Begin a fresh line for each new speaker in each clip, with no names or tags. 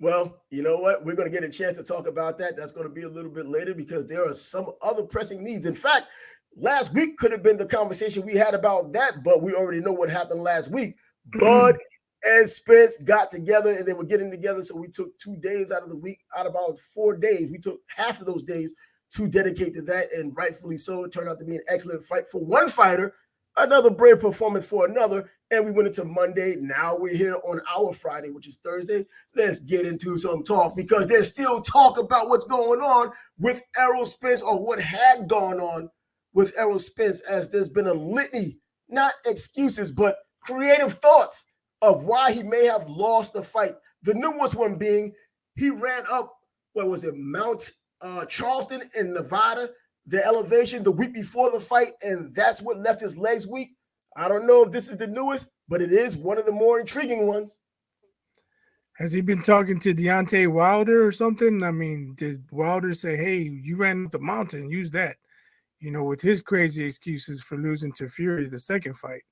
Well, you know what? We're going to get a chance to talk about that. That's going to be a little bit later because there are some other pressing needs. In fact, last week could have been the conversation we had about that, but we already know what happened last week. Bud and Spence got together and they were getting together. So we took 2 days out of the week, out of about 4 days. We took half of those days to dedicate to that, and rightfully so. It turned out to be an excellent fight for one fighter, another brave performance for another. And we went into Monday. Now we're here on our Friday, which is Thursday. Let's get into some talk because there's still talk about what's going on with Errol Spence, or what had gone on with Errol Spence, as there's been a litany, not excuses, but creative thoughts of why he may have lost the fight. The newest one being he ran up, what was it, Mount Charleston in Nevada, the elevation the week before the fight, and that's what left his legs weak. I don't know if this is the newest, but it is one of the more intriguing ones.
Has he been talking to Deontay Wilder or something? I mean, did Wilder say, hey, you ran up the mountain, use that? With his crazy excuses for losing to Fury the second fight.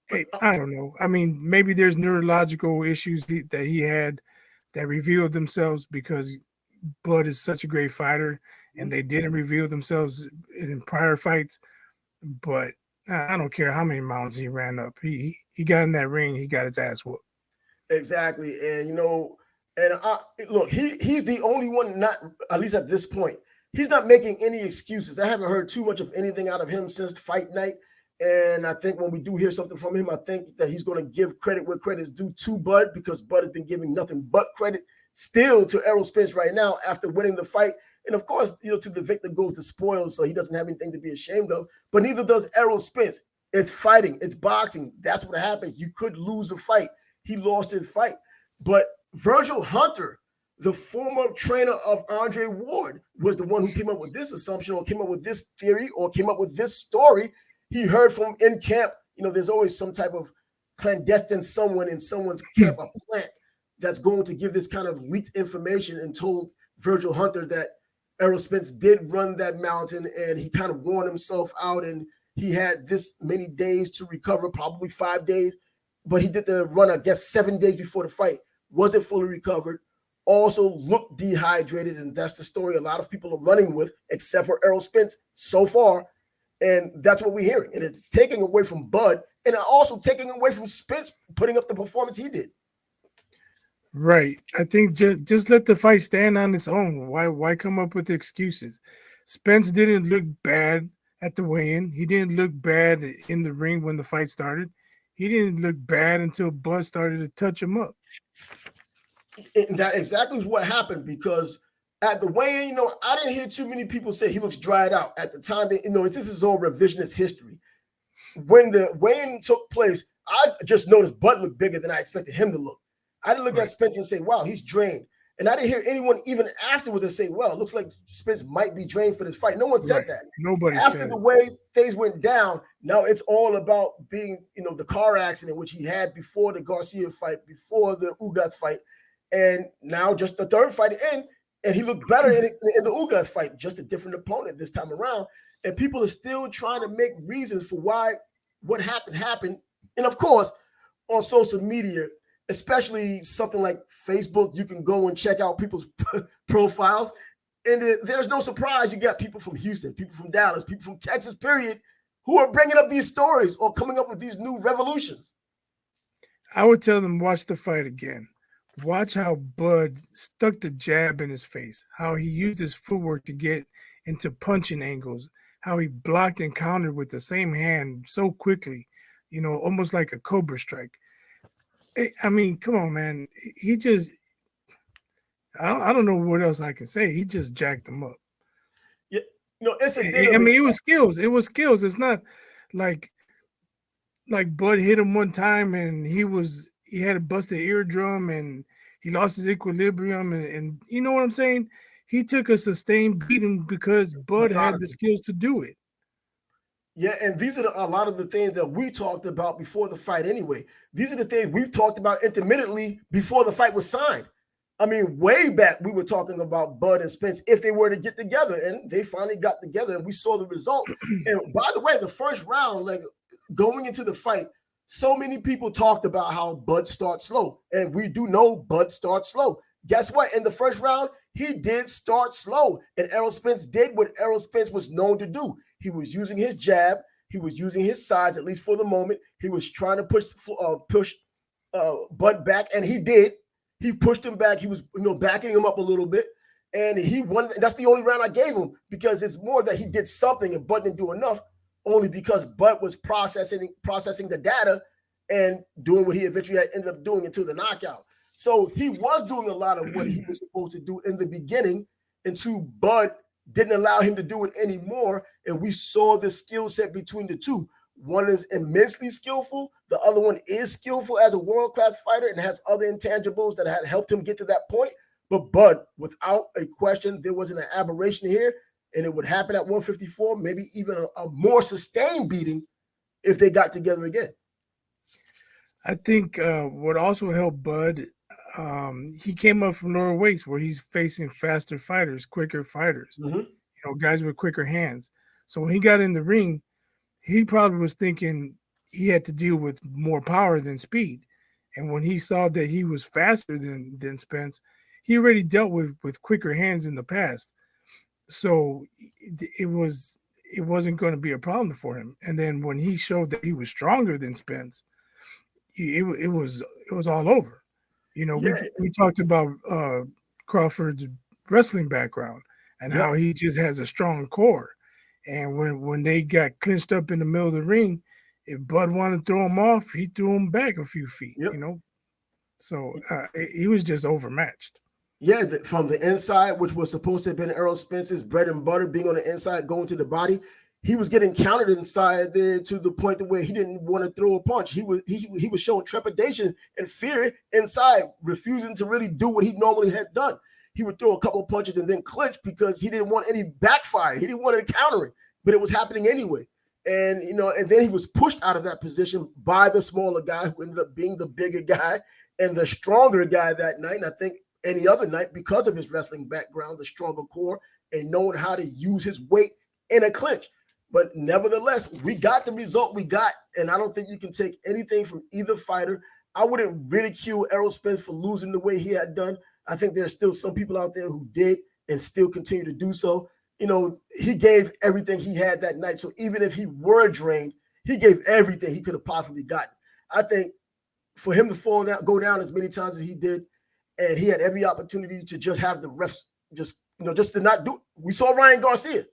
Hey, I don't know. I mean, maybe there's neurological issues that he had that revealed themselves because Bud is such a great fighter and they didn't reveal themselves in prior fights. But I don't care how many mountains he ran up. He got in that ring, he got his ass whooped.
Exactly. And, look, he's the only one, not at least at this point, he's not making any excuses. I haven't heard too much of anything out of him since fight night. And I think when we do hear something from him, I think that he's going to give credit where credit is due to Bud, because Bud has been giving nothing but credit still to Errol Spence right now after winning the fight. And of course, to the victor goes the spoils, so he doesn't have anything to be ashamed of. But neither does Errol Spence. It's fighting. It's boxing. That's what happens. You could lose a fight. He lost his fight. But Virgil Hunter, the former trainer of Andre Ward, was the one who came up with this assumption, or came up with this theory, or came up with this story. He heard from in camp. There's always some type of clandestine someone in someone's camp, a plant, that's going to give this kind of leaked information, and told Virgil Hunter that Errol Spence did run that mountain and he kind of worn himself out and he had this many days to recover, probably 5 days. But he did the run, I guess, 7 days before the fight, wasn't fully recovered, also looked dehydrated. And that's the story a lot of people are running with, except for Errol Spence so far. And that's what we're hearing. And it's taking away from Bud and also taking away from Spence putting up the performance he did.
Right. I think just let the fight stand on its own. Why come up with excuses? Spence didn't look bad at the weigh-in. He didn't look bad in the ring when the fight started. He didn't look bad until Bud started to touch him up.
And that exactly what happened, because at the weigh-in, I didn't hear too many people say he looks dried out. At the time, this is all revisionist history. When the weigh-in took place, I just noticed Bud looked bigger than I expected him to look. I didn't look at Spence and say, wow, he's drained. And I didn't hear anyone even afterwards say, well, it looks like Spence might be drained for this fight. No one said that.
Nobody
After
said
the
it.
way things went down, now it's all about being, the car accident, which he had before the Garcia fight, before the Ugas fight. And now just the third fight in, and he looked better in the Ugas fight, just a different opponent this time around. And people are still trying to make reasons for why what happened. And of course, on social media, especially something like Facebook, you can go and check out people's profiles. And there's no surprise you got people from Houston, people from Dallas, people from Texas, period, who are bringing up these stories or coming up with these new revolutions.
I would tell them, watch the fight again. Watch how Bud stuck the jab in his face, how he used his footwork to get into punching angles, how he blocked and countered with the same hand so quickly, almost like a cobra strike. I mean, come on, man. He just, I don't know what else I can say. He just jacked him up.
Yeah, it's
it was skills. It was skills. It's not like Bud hit him one time and he had a busted eardrum and he lost his equilibrium and you know what I'm saying? He took a sustained beating because Bud had the skills to do it.
Yeah, and these are a lot of the things that we talked about before the fight anyway. These are the things we've talked about intermittently before the fight was signed. I mean, way back we were talking about Bud and Spence if they were to get together, and they finally got together and we saw the result. And by the way, the first round, like going into the fight, So many people talked about how Bud starts slow, and we do know Bud starts slow. Guess what? In the first round, he did start slow, and Errol Spence did what Errol Spence was known to do. He was using his jab, he was using his sides, at least for the moment. He was trying to push Bud back, and he did. He pushed him back. He was, backing him up a little bit, and he won. That's the only round I gave him because it's more that he did something and Bud didn't do enough. Only because Bud was processing the data and doing what he eventually ended up doing until the knockout. So he was doing a lot of what he was supposed to do in the beginning until Bud didn't allow him to do it anymore. And we saw the skill set between the two. One is immensely skillful. The other one is skillful as a world-class fighter and has other intangibles that had helped him get to that point. But Bud, without a question, there wasn't an aberration here, and it would happen at 154, maybe even a more sustained beating if they got together again.
I think what also helped Bud, he came up from lower weights where he's facing faster fighters, quicker fighters, guys with quicker hands. So when he got in the ring, he probably was thinking he had to deal with more power than speed. And when he saw that he was faster than Spence, he already dealt with quicker hands in the past. So it wasn't going to be a problem for him. And then when he showed that he was stronger than Spence, it was all over. We talked about Crawford's wrestling background and how he just has a strong core. And when they got clinched up in the middle of the ring, if Bud wanted to throw him off, he threw him back a few feet. So he was just overmatched.
Yeah, from the inside, which was supposed to have been Errol Spence's bread and butter, being on the inside, going to the body, he was getting countered inside there to the point where he didn't want to throw a punch. He was showing trepidation and fear inside, refusing to really do what he normally had done. He would throw a couple of punches and then clinch because he didn't want any backfire. He didn't want it countering, but it was happening anyway. And and then he was pushed out of that position by the smaller guy who ended up being the bigger guy and the stronger guy that night. And I think any other night, because of his wrestling background, the stronger core, and knowing how to use his weight in a clinch. But nevertheless, we got the result we got, and I don't think you can take anything from either fighter. I wouldn't ridicule Errol Spence for losing the way he had done. I think there's still some people out there who did and still continue to do so. He gave everything he had that night. So even if he were drained, he gave everything he could have possibly gotten. I think for him to go down as many times as he did, and he had every opportunity to just have the refs just to not do it. We saw Ryan Garcia.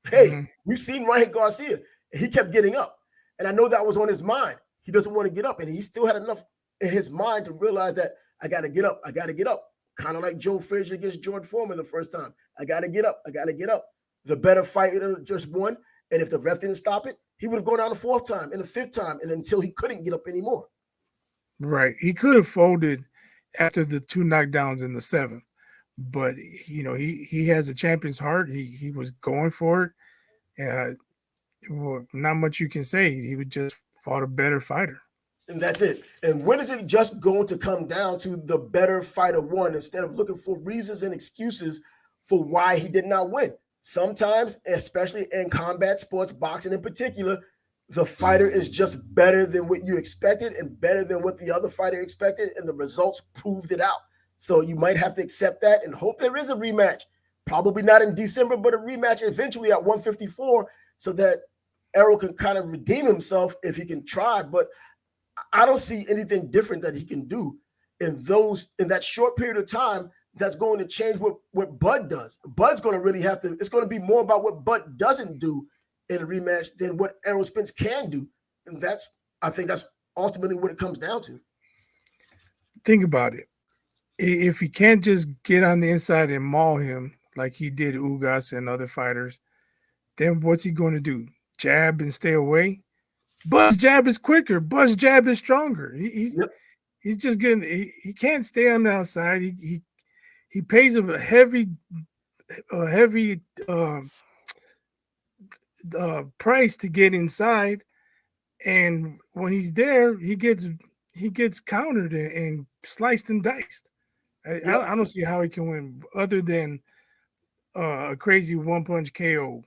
Hey, we've seen Ryan Garcia. And he kept getting up. And I know that was on his mind. He doesn't want to get up. And he still had enough in his mind to realize that I got to get up. I got to get up. Kind of like Joe Frazier against George Foreman the first time. I got to get up. I got to get up. The better fighter just won. And if the ref didn't stop it, he would have gone down the fourth time and the fifth time, and until he couldn't get up anymore.
Right. He could have folded after the two knockdowns in the seventh. But he has a champion's heart. He was going for it. Well, not much you can say. He would just fought a better fighter.
And that's it. And when is it just going to come down to the better fighter won instead of looking for reasons and excuses for why he did not win? Sometimes, especially in combat sports, boxing in particular, the fighter is just better than what you expected and better than what the other fighter expected, and the results proved it out. So you might have to accept that and hope there is a rematch. Probably not in December, but a rematch eventually at 154 so that Errol can kind of redeem himself if he can try. But I don't see anything different that he can do in that short period of time that's going to change what Bud does. Bud's going to really have to, it's going to be more about what Bud doesn't do in a rematch than what Errol Spence can do. And I think that's ultimately what it comes down to.
Think about it. If he can't just get on the inside and maul him like he did Ugas and other fighters, then what's he going to do? Jab and stay away? Bud's jab is quicker. Bud's jab is stronger. He's just getting. He can't stay on the outside. He pays a heavy price to get inside, and when he's there, he gets countered and sliced and diced. I don't see how he can win other than a crazy one punch KO.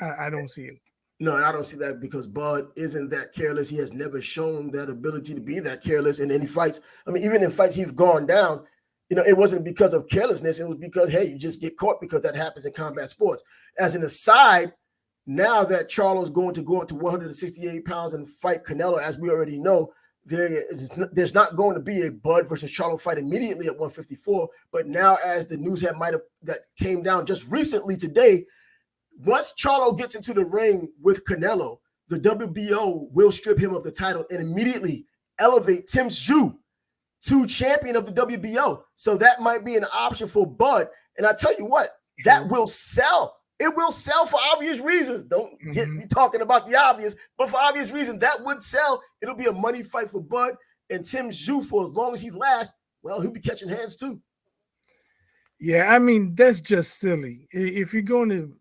I don't see it.
No, I don't see that because Bud isn't that careless. He has never shown that ability to be that careless in any fights. I mean, even in fights he's gone down, it wasn't because of carelessness. It was because, hey, you just get caught because that happens in combat sports. As an aside, now that Charlo's going to go up to 168 pounds and fight Canelo, as we already know, there's not going to be a Bud versus Charlo fight immediately at 154. But now, as the news that came down just recently today, once Charlo gets into the ring with Canelo, the WBO will strip him of the title and immediately elevate Tim Tszyu to champion of the WBO. So that might be an option for Bud. And I tell you what, that will sell. It will sell for obvious reasons. Don't get me talking about the obvious, but for obvious reasons, that would sell. It'll be a money fight for Bud and Tim Tszyu for as long as he lasts. Well, he'll be catching hands too.
Yeah, I mean, that's just silly. If you're going to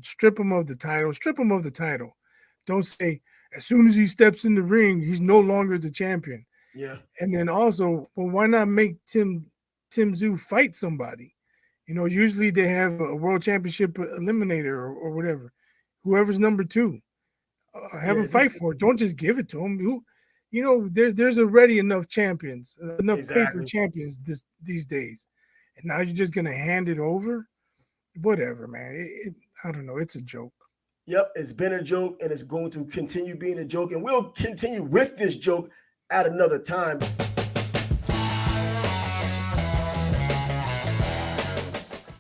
strip him of the title, strip him of the title. Don't say as soon as he steps in the ring, he's no longer the champion.
Yeah.
And then also, well, why not make Tim Tszyu fight somebody? Usually they have a world championship eliminator or whatever. Whoever's number 2, have him fight for it. Don't just give it to him. There's already enough champions, enough paper champions these days, and now you're just gonna hand it over. Whatever, man. I don't know. It's a joke.
Yep, it's been a joke, and it's going to continue being a joke, and we'll continue with this joke at another time.